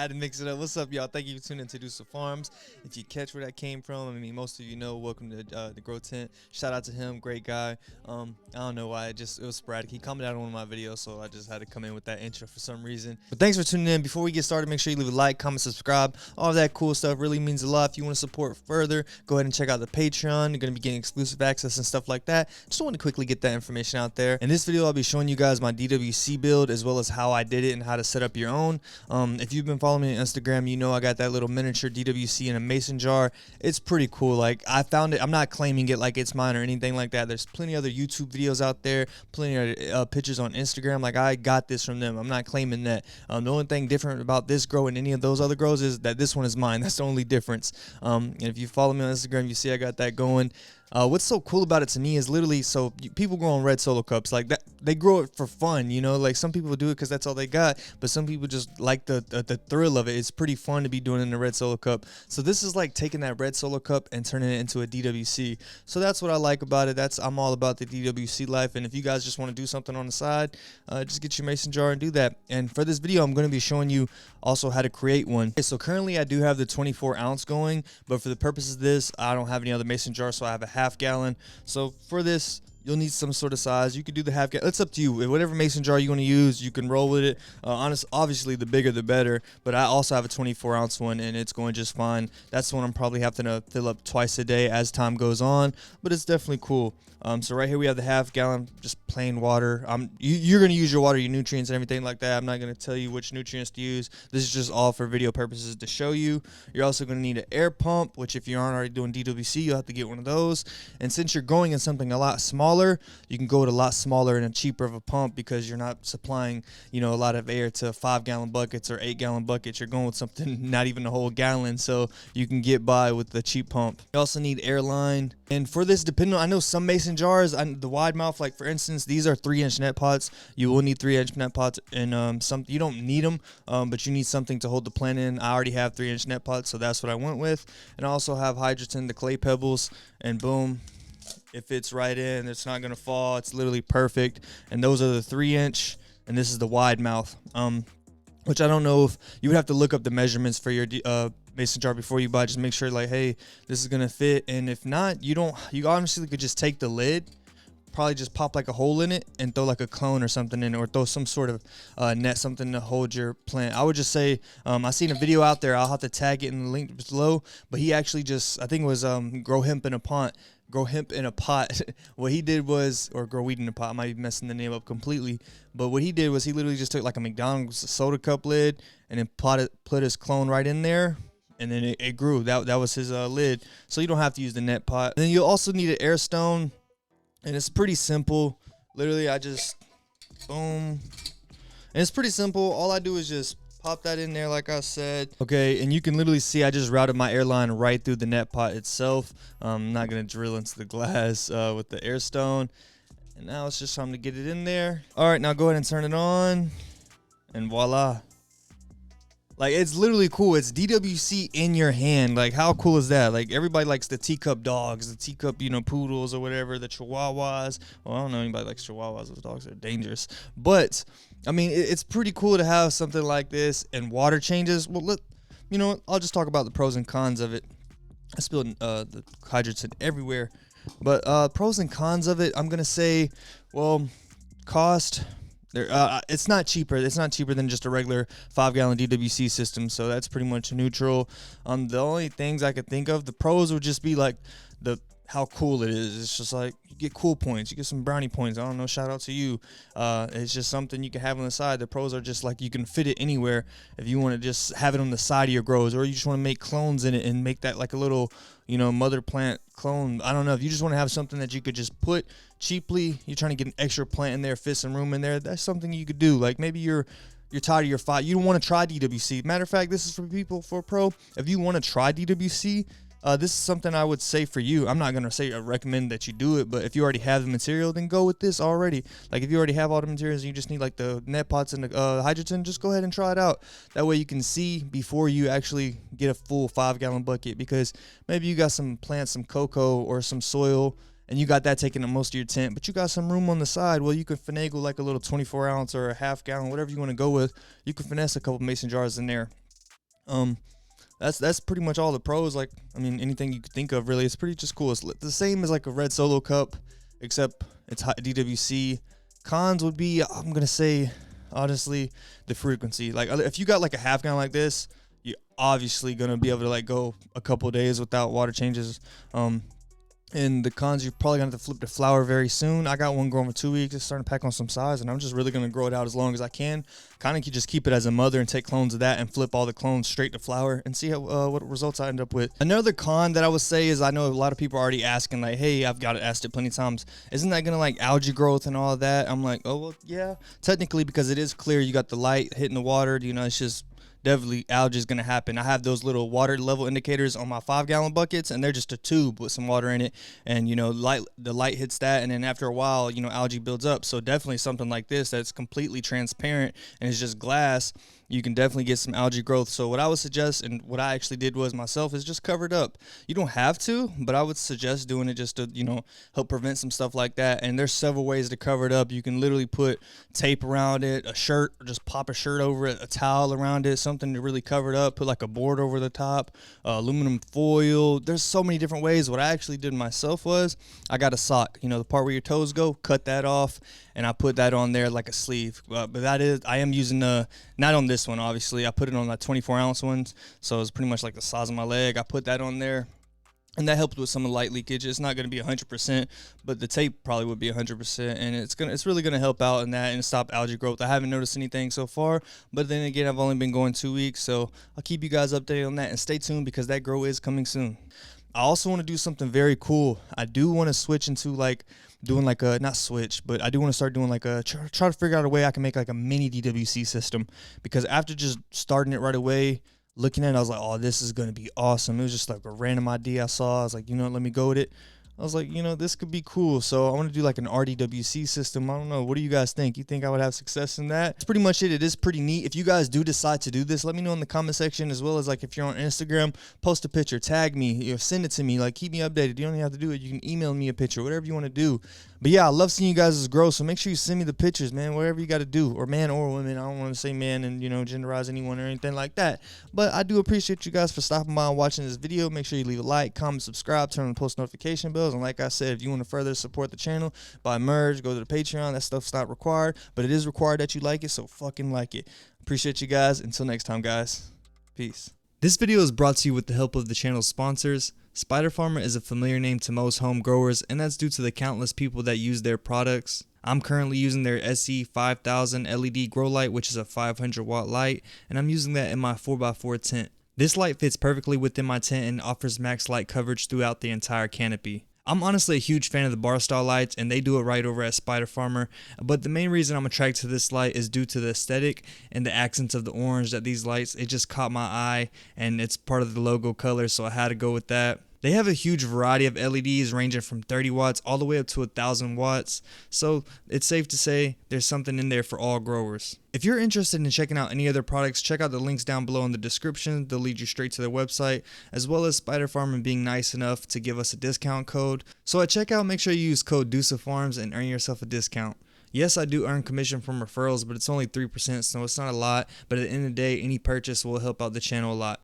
had to mix it up. What's up, y'all? Thank you for tuning in to DUSAFARMS. If you catch where that came from, I mean, most of you know. Welcome to the Grow Tent. Shout out to him, great guy. I don't know why, it was sporadic. He commented on one of my videos, so I just had to come in with that intro for some reason. But thanks for tuning in. Before we get started, make sure you leave a like, comment, subscribe. All that cool stuff really means a lot. If you want to support further, go ahead and check out the Patreon. You're going to be getting exclusive access and stuff like that. Just want to quickly get that information out there. In this video, I'll be showing you guys my DWC build as well as how I did it and how to set up your own. If you've been following me on Instagram, you know I got that little miniature DWC in a mason jar. It's pretty cool. Like, I found it. I'm not claiming it like it's mine or anything like that. There's plenty other YouTube videos out there, plenty of pictures on Instagram. Like, I got this from them. I'm not claiming that. The only thing different about this grow and any of those other grows is that this one is mine. That's the only difference. And if you follow me on Instagram, you see I got that going. What's so cool about it to me is literally, so people grow on red solo cups like that. They grow it for fun, you know, like some people do it because that's all they got, but some people just like the thrill of it. It's pretty fun to be doing it in a red solo cup. So this is like taking that red solo cup and turning it into a DWC. So that's what I like about it. I'm all about the DWC life. And if you guys just want to do something on the side, just get your mason jar and do that. And for this video, I'm going to be showing you also how to create one. Okay, so currently I do have the 24 ounce going, but for the purposes of this, I don't have any other mason jar, so I have a half gallon. So for this, you'll need some sort of size. You could do the half gallon. It's up to you. Whatever mason jar you want to use, you can roll with it. Obviously, the bigger the better. But I also have a 24 ounce one, and it's going just fine. That's the one I'm probably having to fill up twice a day as time goes on. But it's definitely cool. So right here we have the half gallon, just plain water. You're going to use your water, your nutrients and everything like that. I'm not going to tell you which nutrients to use. This is just all for video purposes to show you. You're also going to need an air pump, which if you aren't already doing DWC, you'll have to get one of those. And since you're going in something a lot smaller, you can go with a lot smaller and a cheaper of a pump because you're not supplying, you know, a lot of air to 5-gallon buckets or 8-gallon buckets. You're going with something not even a whole gallon, so you can get by with the cheap pump. You also need air line. And for this, depending on, I know some mason jars, the wide mouth, like for instance, these are 3-inch net pots. You will need 3-inch net pots, and some you don't need them, but you need something to hold the plant in. I already have 3-inch net pots, so that's what I went with. And I also have Hydroponics, the clay pebbles, and boom, it fits right in. It's not gonna fall. It's literally perfect. And those are the 3-inch, and this is the wide mouth. Which I don't know if you would have to look up the measurements for your mason jar before you buy. Just make sure, like, hey, this is gonna fit. And if not, you honestly could just take the lid, probably just pop like a hole in it and throw like a cone or something in it, or throw some sort of net, something to hold your plant. I would just say, I seen a video out there, I'll have to tag it in the link below, but he actually just, I think it was grow hemp in a pot. What he did was, or grow weed in a pot, I might be messing the name up completely, but what he did was he literally just took like a McDonald's soda cup lid and then put his clone right in there, and then it grew. That was his lid. So you don't have to use the net pot. And then you'll also need an air stone, and it's pretty simple. Literally, I just boom, and it's pretty simple. All I do is just pop that in there, like I said. Okay, and you can literally see I just routed my air line right through the net pot itself. I'm not gonna drill into the glass with the air stone. And now it's just time to get it in there. All right, now go ahead and turn it on, and voila. Like, it's literally cool. It's DWC in your hand. Like, how cool is that? Like, everybody likes the teacup dogs, the teacup, you know, poodles or whatever, the chihuahuas. Well, I don't know anybody likes chihuahuas. Those dogs are dangerous. But, I mean, it's pretty cool to have something like this. And water changes. Well, you know what? I'll just talk about the pros and cons of it. I spilled the hydrogen everywhere. But pros and cons of it, I'm going to say, well, cost. It's not cheaper. It's not cheaper than just a regular 5-gallon DWC system, so that's pretty much neutral. The only things I could think of, the pros would just be like how cool it is. It's just like you get cool points, you get some brownie points. I don't know. Shout out to you. It's just something you can have on the side. The pros are just like you can fit it anywhere. If you want to just have it on the side of your grows, or you just want to make clones in it and make that like a little, you know, mother plant clone. I don't know. If you just want to have something that you could just put cheaply, you're trying to get an extra plant in there, fit some room in there, that's something you could do. Like, maybe you're tired of your 5, you don't want to try DWC. Matter of fact, this is for people, for pro. If you want to try DWC, this is something I would say for you. I'm not going to say I recommend that you do it, but if you already have the material, then go with this already. Like, if you already have all the materials and you just need like the net pots and the hydrogen, just go ahead and try it out. That way you can see before you actually get a full 5-gallon bucket, because maybe you got some plants, some cocoa or some soil, and you got that taking up most of your tent, but you got some room on the side. Well, you can finagle like a little 24 ounce or a half gallon, whatever you want to go with. You can finesse a couple mason jars in there. That's pretty much all the pros. Like, I mean, anything you could think of, really. It's pretty just cool. It's the same as like a red Solo cup, except it's DWC. Cons would be, I'm gonna say, honestly, the frequency. Like, if you got like a half gallon like this, you're obviously gonna be able to like go a couple days without water changes. And the cons, you're probably gonna have to flip the flower very soon. I got one growing for 2 weeks. It's starting to pack on some size, and I'm just really gonna grow it out as long as I can. Kind of just keep it as a mother and take clones of that and flip all the clones straight to flower and see how what results I end up with. Another con that I would say is, I know a lot of people are already asking, like, hey, I've got it asked it plenty of times, isn't that gonna like algae growth and all of that? I'm like, oh well, yeah, technically, because it is clear. You got the light hitting the water. You know, it's just definitely algae is going to happen. I have those little water level indicators on my 5-gallon buckets, and they're just a tube with some water in it, and you know, the light hits that, and then after a while, you know, algae builds up. So definitely something like this that's completely transparent and it's just glass, you can definitely get some algae growth. So what I would suggest, and what I actually did was myself, is just cover it up. You don't have to, but I would suggest doing it just to, you know, help prevent some stuff like that. And there's several ways to cover it up. You can literally put tape around it, a shirt, or just pop a shirt over it, a towel around it, something to really cover it up, put like a board over the top, aluminum foil. There's so many different ways. What I actually did myself was, I got a sock, you know, the part where your toes go, cut that off, and I put that on there like a sleeve. But that is, I am using not on this one, obviously. I put it on like 24-ounce ones, so it's pretty much like the size of my leg. I put that on there, and that helped with some of the light leakage. It's not going to be 100%, but the tape probably would be 100%, and it's really going to help out in that and stop algae growth. I haven't noticed anything so far, but then again, I've only been going 2 weeks, so I'll keep you guys updated on that, and stay tuned because that grow is coming soon. I also want to do something very cool. I do want to switch into like doing like a, not switch, but I do want to start doing like a, try to figure out a way I can make like a mini DWC system, because after just starting it right away, looking at it, I was like, oh, this is going to be awesome. It was just like a random idea I saw. I was like, you know, let me go with it. I was like, you know, this could be cool. So I want to do like an RDWC system. I don't know. What do you guys think? You think I would have success in that? That's pretty much it. It is pretty neat. If you guys do decide to do this, let me know in the comment section, as well as like if you're on Instagram, post a picture, tag me, you know, send it to me, like keep me updated. You don't even have to do it. You can email me a picture, whatever you want to do. But yeah, I love seeing you guys grow. So make sure you send me the pictures, man, whatever you got to do, or man or women. I don't want to say man and, you know, genderize anyone or anything like that. But I do appreciate you guys for stopping by and watching this video. Make sure you leave a like, comment, subscribe, turn on the post notification bells. And like I said, if you want to further support the channel, buy merch, go to the Patreon. That stuff's not required, but it is required that you like it, so fucking like it. Appreciate you guys. Until next time, guys. Peace. This video is brought to you with the help of the channel's sponsors. Spider Farmer is a familiar name to most home growers, and that's due to the countless people that use their products. I'm currently using their SE5000 LED grow light, which is a 500 watt light, and I'm using that in my 4x4 tent. This light fits perfectly within my tent and offers max light coverage throughout the entire canopy. I'm honestly a huge fan of the bar style lights, and they do it right over at Spider Farmer, but the main reason I'm attracted to this light is due to the aesthetic and the accents of the orange that these lights, it just caught my eye, and it's part of the logo color, so I had to go with that. They have a huge variety of LEDs ranging from 30 watts all the way up to 1,000 watts, so it's safe to say there's something in there for all growers. If you're interested in checking out any other products, check out the links down below in the description. They'll lead you straight to their website, as well as Spider Farm being nice enough to give us a discount code. So at checkout, make sure you use code DUSAFARMS and earn yourself a discount. Yes, I do earn commission from referrals, but it's only 3%, so it's not a lot. But at the end of the day, any purchase will help out the channel a lot.